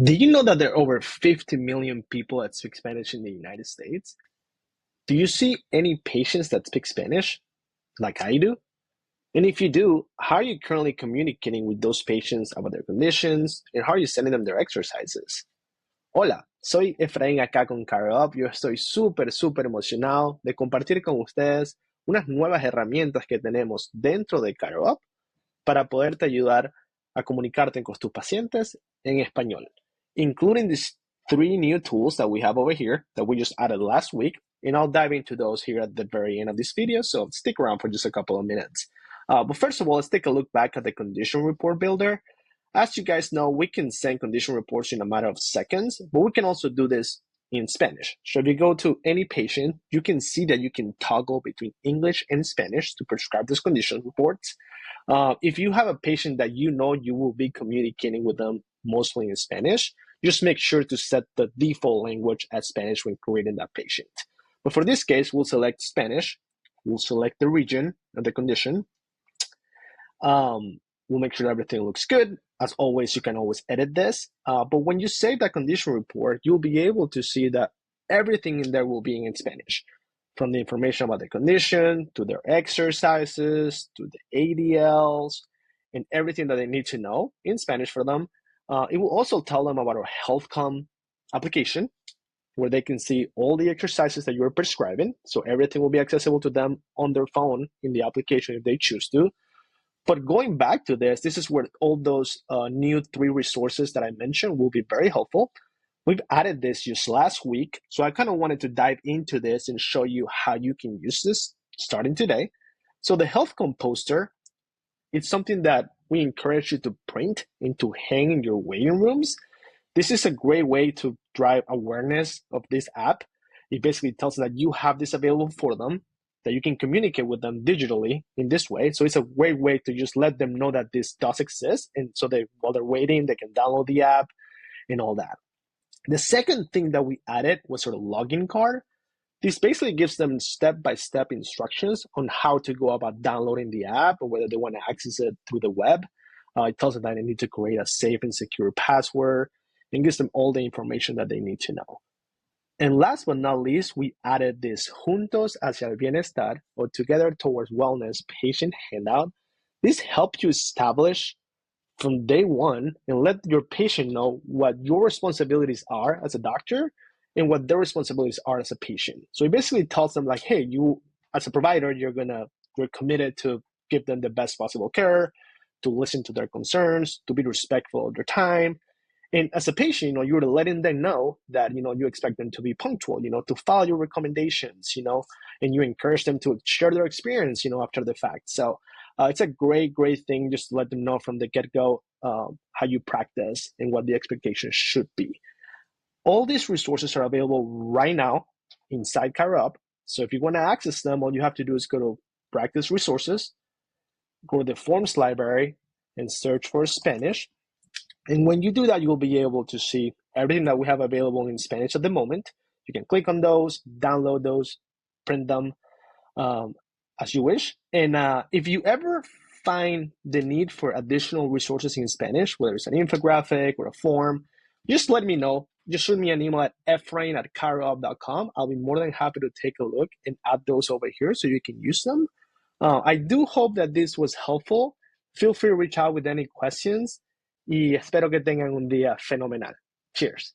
Do you know that there are over 50 million people that speak Spanish in the United States? Do you see any patients that speak Spanish like I do? And if you do, how are you currently communicating with those patients about their conditions and how are you sending them their exercises? Hola, soy Efraín acá con ChiroUp. Yo estoy súper emocionado de compartir con ustedes unas nuevas herramientas que tenemos dentro de ChiroUp para poderte ayudar a comunicarte con tus pacientes en español, including these three new tools that we have over here that we just added last week. And I'll dive into those here at the very end of this video, so stick around for just a couple of minutes. But first of all, let's take a look back at the condition report builder. As you guys know, we can send condition reports in a matter of seconds, but we can also do this in Spanish. So if you go to any patient, you can see that you can toggle between English and Spanish to prescribe these condition reports. If you have a patient that you know you will be communicating with them mostly in Spanish, just make sure to set the default language as Spanish when creating that patient. But for this case, we'll select Spanish. We'll select the region and the condition. We'll make sure everything looks good. As always, you can always edit this. But when you save that condition report, you'll be able to see that everything in there will be in Spanish. From the information about the condition, to their exercises, to the ADLs, and everything that they need to know in Spanish for them. It will also tell them about our HealthCom application, where they can see all the exercises that you're prescribing. So everything will be accessible to them on their phone in the application if they choose to. But going back to this is where all those new three resources that I mentioned will be very helpful. We've added this just last week, so I kind of wanted to dive into this and show you how you can use this starting today. So the Health Composter, it's something that we encourage you to print and to hang in your waiting rooms. This is a great way to drive awareness of this app. It basically tells them that you have this available for them, that you can communicate with them digitally in this way. So it's a great way to just let them know that this does exist. And so while they're waiting, they can download the app and all that. The second thing that we added was sort of login card. This basically gives them step-by-step instructions on how to go about downloading the app or whether they want to access it through the web. It tells them that they need to create a safe and secure password and gives them all the information that they need to know. And last but not least, we added this Juntos hacia el Bienestar, or Together Towards Wellness patient handout. This helps you establish from day one and let your patient know what your responsibilities are as a doctor and what their responsibilities are as a patient. So it basically tells them like, hey, you as a provider, you're committed to give them the best possible care, to listen to their concerns, to be respectful of their time. And as a patient, you're letting them know that, you expect them to be punctual, to follow your recommendations, and you encourage them to share their experience, after the fact. So it's a great thing just to let them know from the get-go how you practice and what the expectations should be. All these resources are available right now inside ChiroUp. So if you want to access them, all you have to do is go to Practice Resources, go to the Forms library, and search for Spanish. And when you do that, you'll be able to see everything that we have available in Spanish at the moment. You can click on those, download those, print them as you wish. And if you ever find the need for additional resources in Spanish, whether it's an infographic or a form, just let me know. Just shoot me an email at efrain@chiroup.com. I'll be more than happy to take a look and add those over here so you can use them. I do hope that this was helpful. Feel free to reach out with any questions. Y espero que tengan un día fenomenal. Cheers.